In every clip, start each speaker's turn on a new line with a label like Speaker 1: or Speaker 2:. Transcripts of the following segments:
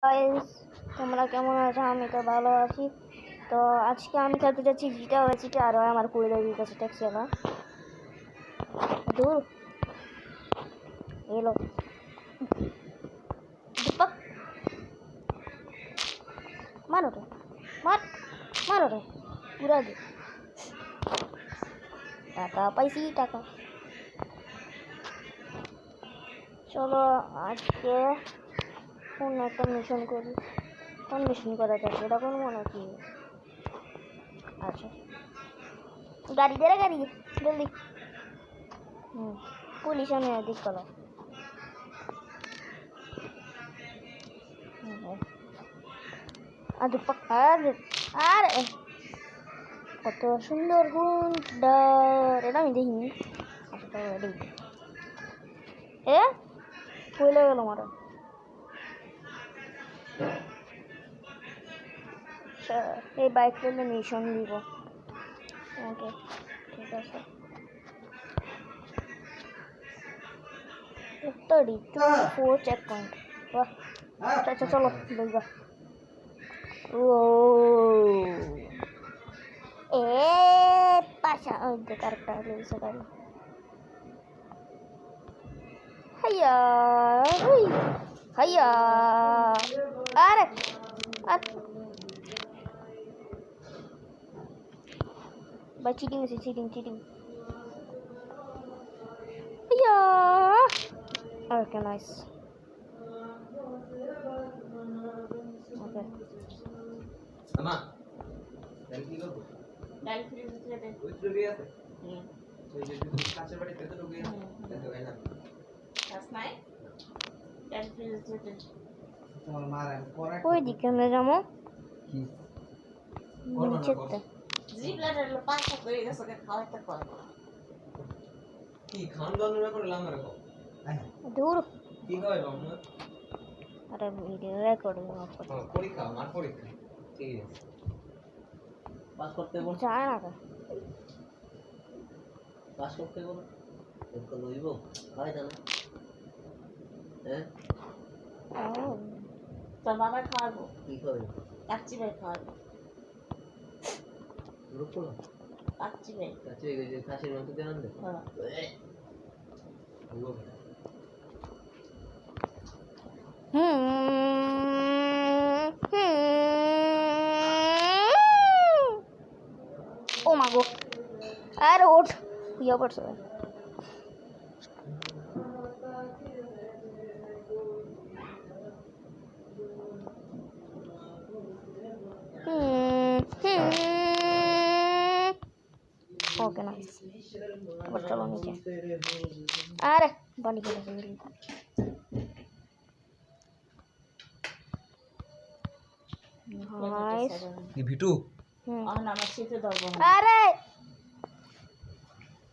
Speaker 1: Guys, তোমরা কেমন আছো? আমি তো ভালো আছি। তো আজকে আমি খেলতে যাচ্ছি জিটা হয়েছে আর আমার কুড়ি দিতেছে ট্যাক্সি এলা দূর এলো দীপক মারো রে, মারো রে, পুরা দে। টাকা পাইছি, টাকা। চলো আজকে কোন একটা মিশন করি। কোন মিশন করা যাচ্ছে এটা কোন মনে কি? আচ্ছা, গাড়ি দে রে, গাড়ি জলদি। পুলিশ আমি দিক চলো। আর আরে কত সুন্দর গুন্ডার, এটা আমি দেখিনি। আচ্ছা দেখি। ভুলে গেল মারা। এই বাইক ফেলে মিশন দিব। ওকে, ঠিক আছে। 34 চেক পয়েন্ট। আচ্ছা চলো দেখবা। ও পাশা কারটা লেগেছে গাড়ি। হাইয়া হাইয়া, আরে ভাই চিটিং আছে, চিটিং। হাইয়া, ওকে নাইস। ওকে আমা ডাল কি করব? ডাল ফ্রিজে দে। ওই ফ্রিজে আছে? ওই যে কাঁচের বাটিতে তো ঢুকে আছে। দেখো গাইলাম কাজ নাই। ডাল ফ্রিজে দে। তোমার মারা পরে ওই দিকে আমরা যাবো কি নিচেতে। জিবলাটার পাঁচটা করে গেছে, খাওয়াতে কয় কি খান দানের ব্যাপারে লাঙ্গা রাখো। দূর কি কয় বাবা? আরে ভিডিও রেকর্ডিং অফ করতে। পরীক্ষা আমার পরীক্ষা ঠিক আছে। পাস করতে বল যায় না কা পাস করতে বল একটু লইব হয় না। তোর বাবা খাওয়াবো কি করে? কাচ্চি ভাই খাওয়াবো। গ্রুপ করো কাচ্চি ভাই যে খাসির মাংস দিয়ে আনবে। হ্যাঁ ও মাগো, আরে ওঠ ইয়া পড়ছে। ওকে না আবার চলো নিচে। আরে বাড়ি করে ফেলি নাইস কি ভিটু। আমার সাথে ধরবো। আরে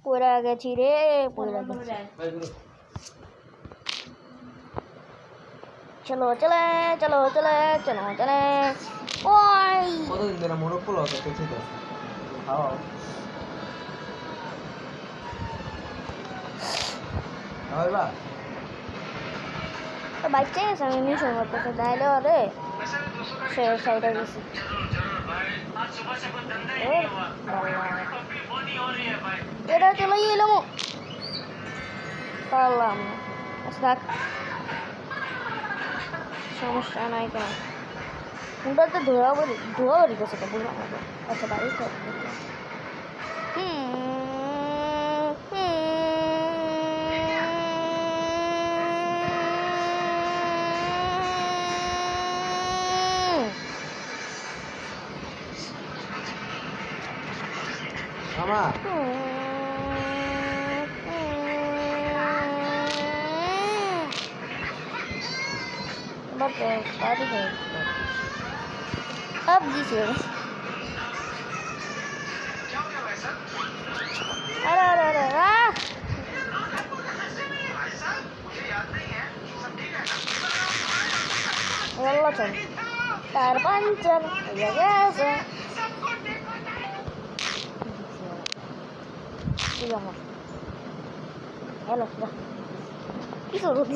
Speaker 1: পড়ে গেছি রে, পড়ে গেছি। চলো চলে চলো চলে চলো চলে। ওই কতদিন ধরে মোরগ পোলাও খেতে তো খাও। আইবা তো বাচ্চা গেছে, আমি মিশন করতেছে তাইলে আরে সে সাইডে গেছি। এটা চলে এলাম পারলাম না। আচ্ছা থাক, সমস্যা নাই কেন। কোনটা তো ধোয়া বাড়ি গেছে তো বুঝলাম না। আচ্ছা বাড়ি মামা अब जी अरे अरे अरे wallah coy tayar pancer ya biasa iya mas elah dah disuruh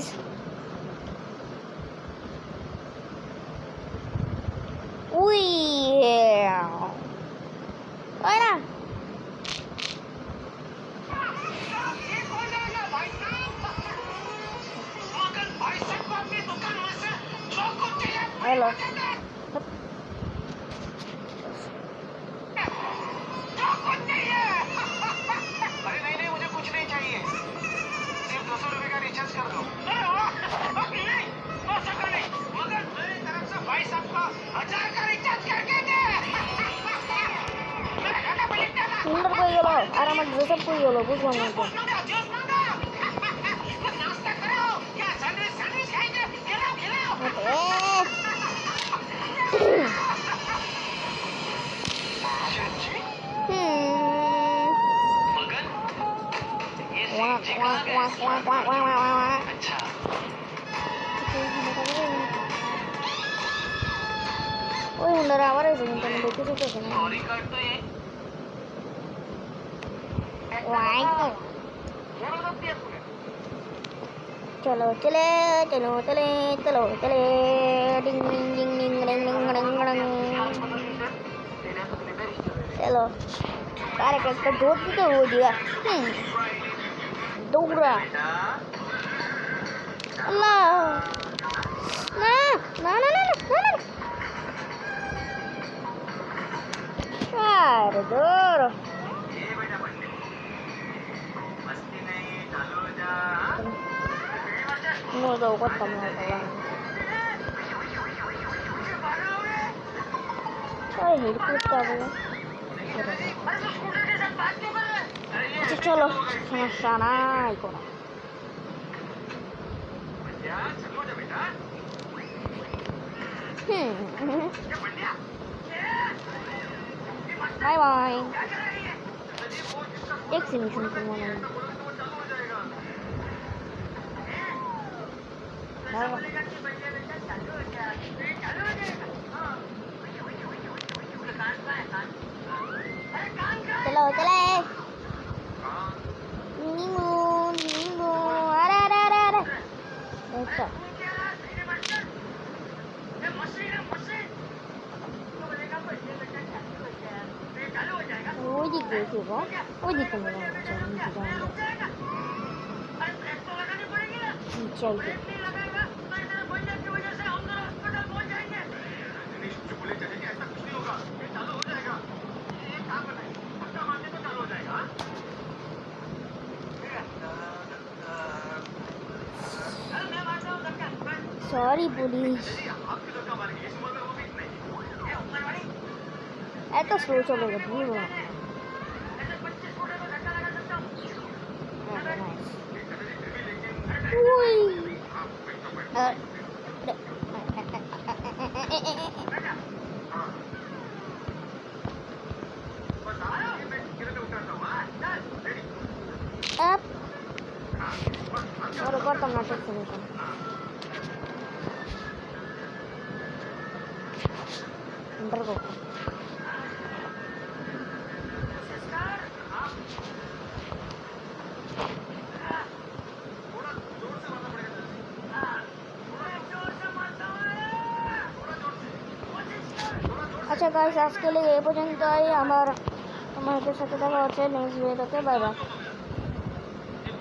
Speaker 2: hello
Speaker 3: अरे नहीं मुझे कुछ नहीं चाहिए, सिर्फ 200 रुपए का रिचार्ज कर दो। नहीं 200 का नहीं, मगर मेरी तरफ से भाई साहब का 1000 का रिचार्ज करके दे। मेरा खाता पलट डाला।
Speaker 2: सुंदर कोई गेलो और আমার জোসেফ कोई गेलो বুঝলাম না তো
Speaker 3: जूस मांगो। कुछ नाश्ता करो, क्या सैंडविच खाएंगे? खिलाओ। मगन, ये सीजी कहाँ गए? अच्छा
Speaker 2: ওই হুন্ডারা আবার এসে কিন্তু আমি দেখতে চেয়েছি না
Speaker 3: सॉरी कार्ड तो ये
Speaker 2: ওয়াই
Speaker 3: थोड़ा दब दिया तूने।
Speaker 2: चलो चले चलो चले चलो चले डिंग डिंग डिंग डिंग डिंग डिंग डिंग डिंग चलो अरे कैसे दौड़ तो हो दिया दौड़ा अल्लाह ना ना ना ना ना अरे दूर no đâu có tầm nào cả ơi hiểu chút ta vậy चलो समस्या नहीं को बाय बाय एक सिमिशन तुम्हारा चलो चले नींबू अरे अरे अरे अरे अच्छा वो दिख गई थी वो दिख नहीं रहा चाहिए सॉरी पुलिस ऐसा स्लो चलेगा भूल रहा अब और ऊपर तो नाटक सुनेगा अंदर को अच्छा गाइस आज के लिए ये पर्यंत আমার তোমাদের সাথে দেখা হচ্ছে নেক্সট ভিডিওতে বাই বাই